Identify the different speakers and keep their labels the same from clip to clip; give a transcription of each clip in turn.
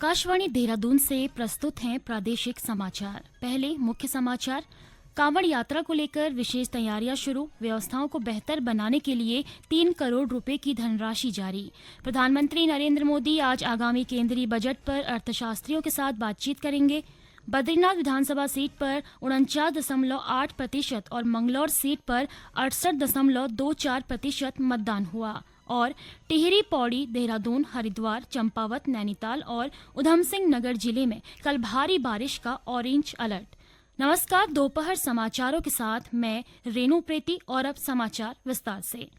Speaker 1: आकाशवाणी देहरादून से प्रस्तुत हैं प्रादेशिक समाचार। पहले मुख्य समाचार। कांवड़ यात्रा को लेकर विशेष तैयारियां शुरू, व्यवस्थाओं को बेहतर बनाने के लिए 3 करोड़ रुपए की धनराशि जारी। प्रधानमंत्री नरेंद्र मोदी आज आगामी केंद्रीय बजट पर अर्थशास्त्रियों के साथ बातचीत करेंगे। बद्रीनाथ विधानसभा सीट पर 49.8% और मंगलौर सीट पर 68.24% मतदान हुआ। और टिहरी, पौड़ी, देहरादून, हरिद्वार, चंपावत, नैनीताल और उधमसिंह नगर जिले में कल भारी बारिश का ऑरेंज अलर्ट। नमस्कार, दोपहर समाचारों के साथ मैं रेनू प्रीति और अब समाचार विस्तार से।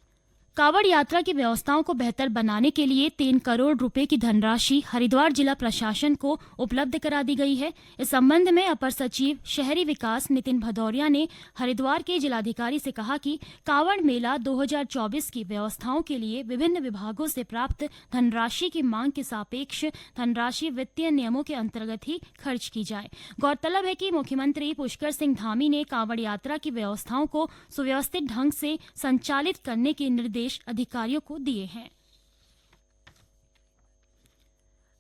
Speaker 1: कांवड़ यात्रा की व्यवस्थाओं को बेहतर बनाने के लिए 3 करोड़ रुपए की धनराशि हरिद्वार जिला प्रशासन को उपलब्ध करा दी गई है। इस संबंध में अपर सचिव शहरी विकास नितिन भदौरिया ने हरिद्वार के जिलाधिकारी से कहा कि कांवड़ मेला 2024 की व्यवस्थाओं के लिए विभिन्न विभागों से प्राप्त धनराशि की मांग के सापेक्ष धनराशि वित्तीय नियमों के अंतर्गत ही खर्च की जाए। गौरतलब है कि मुख्यमंत्री पुष्कर सिंह धामी ने कांवड़ यात्रा की व्यवस्थाओं को सुव्यवस्थित ढंग से संचालित करने के निर्देश अधिकारियों को दिए हैं।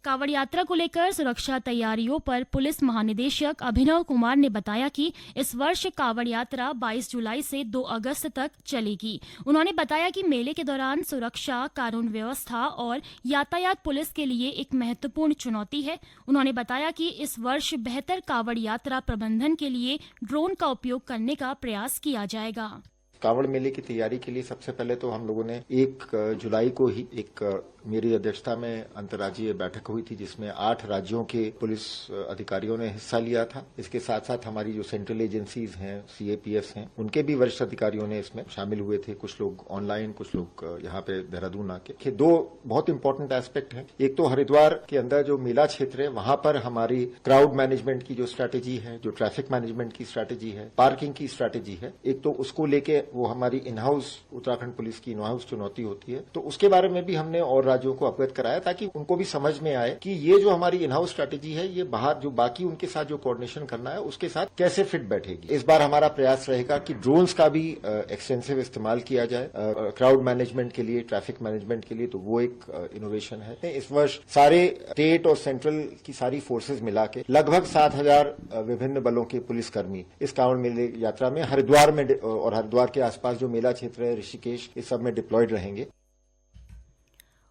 Speaker 1: कांवड़ यात्रा को लेकर सुरक्षा तैयारियों पर पुलिस महानिदेशक अभिनव कुमार ने बताया कि इस वर्ष कांवड़ यात्रा 22 जुलाई से 2 अगस्त तक चलेगी। उन्होंने बताया कि मेले के दौरान सुरक्षा, कानून व्यवस्था और यातायात पुलिस के लिए एक महत्वपूर्ण चुनौती है। उन्होंने बताया कि इस वर्ष बेहतर कांवड़ यात्रा प्रबंधन के लिए ड्रोन का उपयोग करने का प्रयास किया जाएगा।
Speaker 2: कांवड़ मेले की तैयारी के लिए सबसे पहले तो हम लोगों ने 1 जुलाई को ही एक मेरी अध्यक्षता में अंतर्राज्यीय बैठक हुई थी, जिसमें 8 राज्यों के पुलिस अधिकारियों ने हिस्सा लिया था। इसके साथ साथ हमारी जो सेंट्रल एजेंसीज हैं, सीएपीएफ हैं, उनके भी वरिष्ठ अधिकारियों ने इसमें शामिल हुए थे। कुछ लोग ऑनलाइन, कुछ लोग यहाँ पे देहरादून आके। 2 बहुत इंपॉर्टेंट एस्पेक्ट हैं। एक तो हरिद्वार के अंदर जो मेला क्षेत्र है, वहां पर हमारी क्राउड मैनेजमेंट की जो स्ट्रैटेजी है, जो ट्रैफिक मैनेजमेंट की स्ट्रैटेजी है, पार्किंग की स्ट्रैटेजी है, एक तो उसको लेके वो हमारी इन हाउस उत्तराखंड पुलिस की इन हाउस चुनौती होती है। तो उसके बारे में भी हमने और राज्यों को अवगत कराया ताकि उनको भी समझ में आए कि ये जो हमारी इन हाउस स्ट्रैटेजी है, ये बाहर जो बाकी उनके साथ जो कोऑर्डिनेशन करना है उसके साथ कैसे फिट बैठेगी। इस बार हमारा प्रयास रहेगा कि ड्रोन्स का भी एक्सटेंसिव इस्तेमाल किया जाए क्राउड मैनेजमेंट के लिए, ट्रैफिक मैनेजमेंट के लिए। तो वो एक इनोवेशन है। इस वर्ष सारे स्टेट और सेंट्रल की सारी फोर्सेज मिला के लगभग 7,000 विभिन्न बलों के पुलिसकर्मी इस कांवड़ मेले यात्रा में हरिद्वार में और हरिद्वार के आसपास जो मेला क्षेत्र है, ऋषिकेश, इस सब में डिप्लॉयड रहेंगे।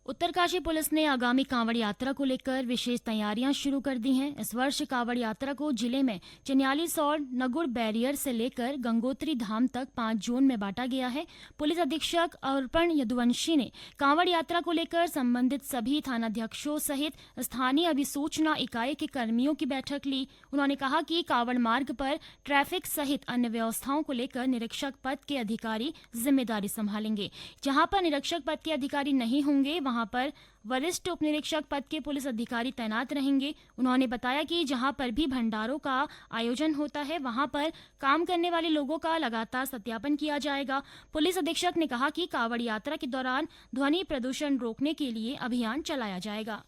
Speaker 1: उत्तरकाशी पुलिस ने आगामी कांवड़ यात्रा को लेकर विशेष तैयारियां शुरू कर दी हैं। इस वर्ष कांवड़ यात्रा को जिले में चिन्यालीस और नगुड़ बैरियर से लेकर गंगोत्री धाम तक 5 जोन में बांटा गया है। पुलिस अधीक्षक अर्पण यदुवंशी ने कांवड़ यात्रा को लेकर संबंधित सभी थानाध्यक्षों सहित स्थानीय अभिसूचना इकाई के कर्मियों की बैठक ली। उन्होंने कहा कि कांवड़ मार्ग पर ट्रैफिक सहित अन्य व्यवस्थाओं को लेकर निरीक्षक पद के अधिकारी जिम्मेदारी संभालेंगे। जहां पर निरीक्षक पद के अधिकारी नहीं होंगे, वहां पर वरिष्ठ उप निरीक्षक पद के पुलिस अधिकारी तैनात रहेंगे। उन्होंने बताया कि जहां पर भी भंडारों का आयोजन होता है, वहां पर काम करने वाले लोगों का लगातार सत्यापन किया जाएगा। पुलिस अधीक्षक ने कहा कि कांवड़ यात्रा के दौरान ध्वनि प्रदूषण रोकने के लिए अभियान चलाया जाएगा।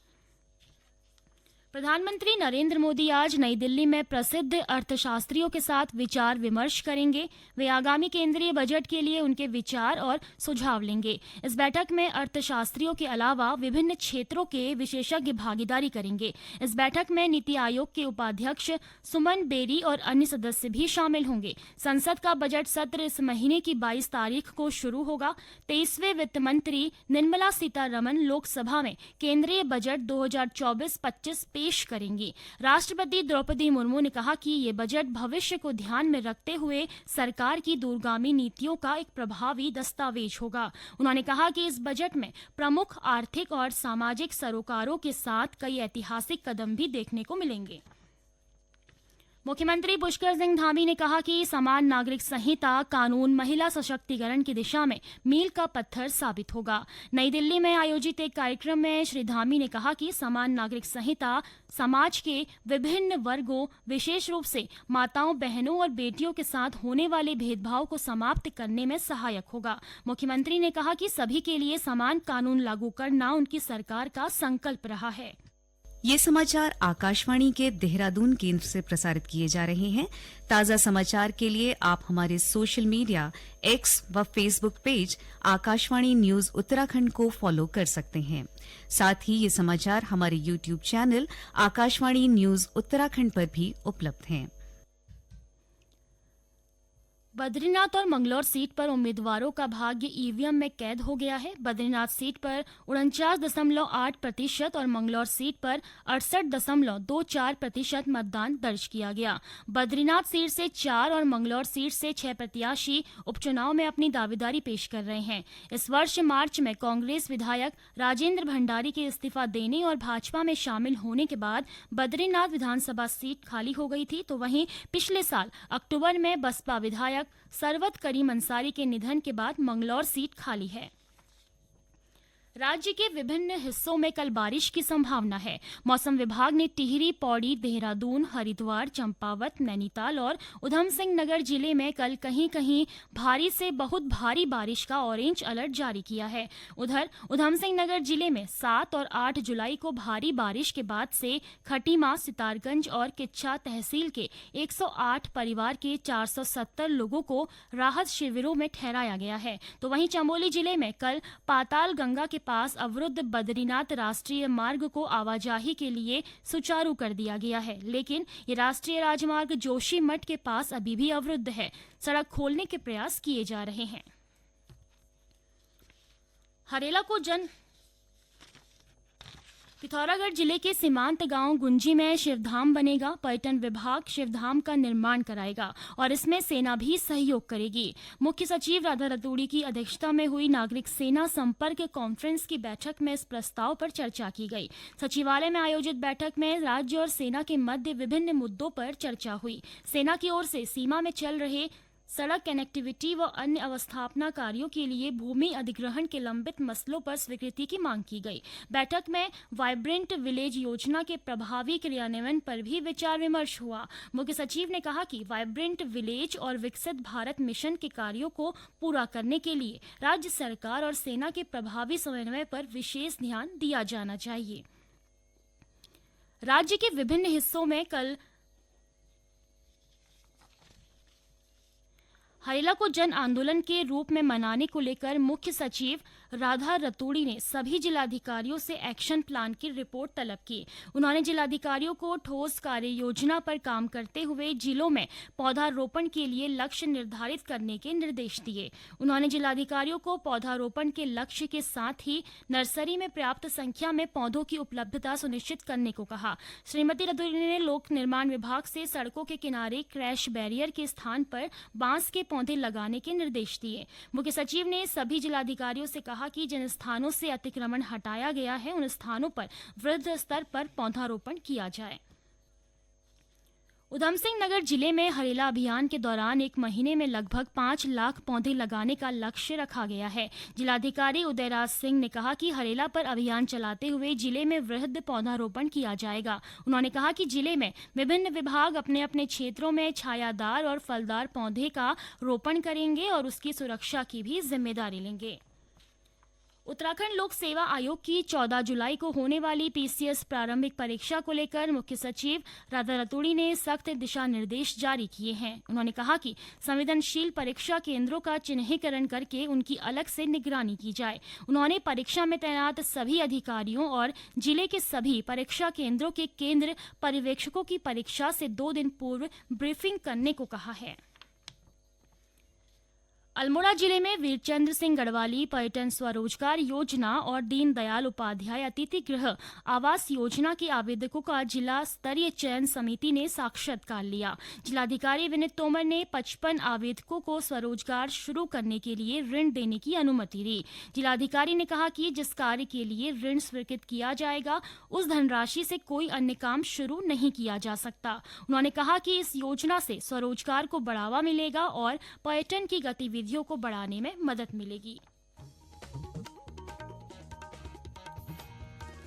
Speaker 1: प्रधानमंत्री नरेंद्र मोदी आज नई दिल्ली में प्रसिद्ध अर्थशास्त्रियों के साथ विचार विमर्श करेंगे। वे आगामी केंद्रीय बजट के लिए उनके विचार और सुझाव लेंगे। इस बैठक में अर्थशास्त्रियों के अलावा विभिन्न क्षेत्रों के विशेषज्ञ भागीदारी करेंगे। इस बैठक में नीति आयोग के उपाध्यक्ष सुमन बेरी और अन्य सदस्य भी शामिल होंगे। संसद का बजट सत्र इस महीने की 22 तारीख को शुरू होगा। 23वें वित्त मंत्री निर्मला सीतारमण लोकसभा में केंद्रीय बजट 2024-25 पेश करेंगी। राष्ट्रपति द्रौपदी मुर्मू ने कहा कि ये बजट भविष्य को ध्यान में रखते हुए सरकार की दूरगामी नीतियों का एक प्रभावी दस्तावेज होगा। उन्होंने कहा कि इस बजट में प्रमुख आर्थिक और सामाजिक सरोकारों के साथ कई ऐतिहासिक कदम भी देखने को मिलेंगे। मुख्यमंत्री पुष्कर सिंह धामी ने कहा कि समान नागरिक संहिता कानून महिला सशक्तिकरण की दिशा में मील का पत्थर साबित होगा। नई दिल्ली में आयोजित एक कार्यक्रम में श्री धामी ने कहा कि समान नागरिक संहिता समाज के विभिन्न वर्गों, विशेष रूप से माताओं, बहनों और बेटियों के साथ होने वाले भेदभाव को समाप्त करने में सहायक होगा। मुख्यमंत्री ने कहा कि सभी के लिए समान कानून लागू करना उनकी सरकार का संकल्प रहा है।
Speaker 3: ये समाचार आकाशवाणी के देहरादून केंद्र से प्रसारित किए जा रहे हैं। ताजा समाचार के लिए आप हमारे सोशल मीडिया एक्स व Facebook page Akashvani news Uttarakhand को फॉलो कर सकते हैं। साथ ही ये समाचार हमारे YouTube channel Akashvani news Uttarakhand पर भी उपलब्ध हैं।
Speaker 1: बद्रीनाथ और मंगलौर सीट पर उम्मीदवारों का भाग्य ईवीएम में कैद हो गया है। बद्रीनाथ सीट पर 49.8% और मंगलौर सीट पर 68.24% मतदान दर्ज किया गया। बद्रीनाथ सीट से 4 और मंगलौर सीट से 6 प्रत्याशी उपचुनाव में अपनी दावेदारी पेश कर रहे हैं। इस वर्ष मार्च में कांग्रेस विधायक राजेंद्र भंडारी के इस्तीफा देने और भाजपा में शामिल होने के बाद बद्रीनाथ विधानसभा सीट खाली हो गई थी, तो वहीं पिछले साल अक्टूबर में बसपा विधायक सरवत करीम अंसारी के निधन के बाद मंगलौर सीट खाली है। राज्य के विभिन्न हिस्सों में कल बारिश की संभावना है। मौसम विभाग ने टिहरी, पौड़ी, देहरादून, हरिद्वार, चंपावत, नैनीताल और उधम सिंह नगर जिले में कल कहीं कहीं भारी से बहुत भारी बारिश का ऑरेंज अलर्ट जारी किया है। उधर उधम सिंह नगर जिले में 7 और 8 जुलाई को भारी बारिश के बाद से खटीमा, सितारगंज और किच्छा तहसील के 108 परिवार के 470 लोगों को राहत शिविरों में ठहराया गया है। तो वहीं चमोली जिले में कल पाताल गंगा के पास अवरुद्ध बद्रीनाथ राष्ट्रीय मार्ग को आवाजाही के लिए सुचारू कर दिया गया है, लेकिन ये राष्ट्रीय राजमार्ग जोशीमठ के पास अभी भी अवरुद्ध है। सड़क खोलने के प्रयास किए जा रहे हैं। हरेला को पिथौरागढ़ जिले के सीमांत गांव गुंजी में शिवधाम बनेगा। पर्यटन विभाग शिवधाम का निर्माण कराएगा और इसमें सेना भी सहयोग करेगी। मुख्य सचिव राधा रतूड़ी की अध्यक्षता में हुई नागरिक सेना संपर्क कॉन्फ्रेंस की बैठक में इस प्रस्ताव पर चर्चा की गई। सचिवालय में आयोजित बैठक में राज्य और सेना के मध्य विभिन्न मुद्दों पर चर्चा हुई। सेना की ओर से सीमा में चल रहे सड़क कनेक्टिविटी व अन्य अवस्थापना कार्यों के लिए भूमि अधिग्रहण के लंबित मसलों पर स्वीकृति की मांग की गई। बैठक में वाइब्रेंट विलेज योजना के प्रभावी क्रियान्वयन पर भी विचार विमर्श हुआ। मुख्य सचिव ने कहा कि वाइब्रेंट विलेज और विकसित भारत मिशन के कार्यों को पूरा करने के लिए राज्य सरकार और सेना के प्रभावी समन्वय पर विशेष ध्यान दिया जाना चाहिए। राज्य के विभिन्न हिस्सों में कल हरेला को जन आंदोलन के रूप में मनाने को लेकर मुख्य सचिव राधा रतूड़ी ने सभी जिलाधिकारियों से एक्शन प्लान की रिपोर्ट तलब की। उन्होंने जिलाधिकारियों को ठोस कार्य योजना पर काम करते हुए जिलों में पौधारोपण के लिए लक्ष्य निर्धारित करने के निर्देश दिए। उन्होंने जिलाधिकारियों को पौधारोपण के लक्ष्य के साथ ही नर्सरी में पर्याप्त संख्या में पौधों की उपलब्धता सुनिश्चित करने को कहा। श्रीमती रतूड़ी ने लोक निर्माण विभाग से सड़कों के किनारे क्रैश बैरियर के स्थान पर बांस के पौधे लगाने के निर्देश दिए। मुख्य सचिव ने सभी जिलाधिकारियों से कहा कि जिन स्थानों से अतिक्रमण हटाया गया है उन स्थानों पर वृहद स्तर पर पौधारोपण किया जाए। उधम सिंह नगर जिले में हरेला अभियान के दौरान एक महीने में लगभग 5 लाख पौधे लगाने का लक्ष्य रखा गया है। जिलाधिकारी उदयराज सिंह ने कहा कि हरेला पर अभियान चलाते हुए जिले में वृहद पौधारोपण किया जाएगा। उन्होंने कहा कि जिले में विभिन्न विभाग अपने अपने क्षेत्रों में छायादार और फलदार पौधे का रोपण करेंगे और उसकी सुरक्षा की भी जिम्मेदारी लेंगे। उत्तराखंड लोक सेवा आयोग की 14 जुलाई को होने वाली पीसीएस प्रारंभिक परीक्षा को लेकर मुख्य सचिव राधा रतूड़ी ने सख्त दिशा निर्देश जारी किए हैं। उन्होंने कहा कि संवेदनशील परीक्षा केंद्रों का चिन्हीकरण करके उनकी अलग से निगरानी की जाए। उन्होंने परीक्षा में तैनात सभी अधिकारियों और जिले के सभी परीक्षा केंद्रों के केंद्र पर्यवेक्षकों की परीक्षा से 2 दिन पूर्व ब्रीफिंग करने को कहा है। अल्मोड़ा जिले में वीरचंद्र सिंह गढ़वाली पर्यटन स्वरोजगार योजना और दीनदयाल उपाध्याय अतिथि गृह आवास योजना के आवेदकों का जिला स्तरीय चयन समिति ने साक्षात्कार लिया। जिलाधिकारी विनीत तोमर ने 55 आवेदकों को स्वरोजगार शुरू करने के लिए ऋण देने की अनुमति दी। जिलाधिकारी ने कहा कि जिस कार्य के लिए ऋण स्वीकृत किया जाएगा उस धनराशि से कोई अन्य काम शुरू नहीं किया जा सकता। उन्होंने कहा कि इस योजना से स्वरोजगार को बढ़ावा मिलेगा और पर्यटन की गतिविधि को बढ़ाने में मदद मिलेगी।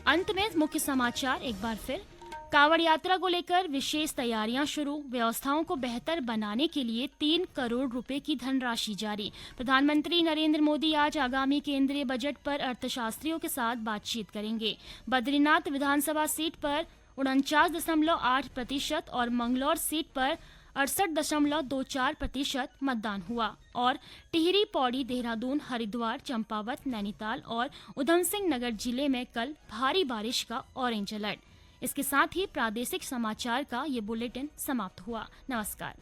Speaker 1: अंत में मुख्य समाचार एक बार फिर। कांवड़ यात्रा को लेकर विशेष तैयारियां शुरू, व्यवस्थाओं को बेहतर बनाने के लिए 3 करोड़ रुपए की धनराशि जारी। प्रधानमंत्री नरेंद्र मोदी आज आगामी केंद्रीय बजट पर अर्थशास्त्रियों के साथ बातचीत करेंगे। बद्रीनाथ विधानसभा सीट पर 49.8% और मंगलौर सीट पर 68.24% मतदान हुआ और टिहरी, पौड़ी, देहरादून, हरिद्वार, चंपावत, नैनीताल और उधमसिंह नगर जिले में कल भारी बारिश का ऑरेंज अलर्ट। इसके साथ ही प्रादेशिक समाचार का ये बुलेटिन समाप्त हुआ। नमस्कार।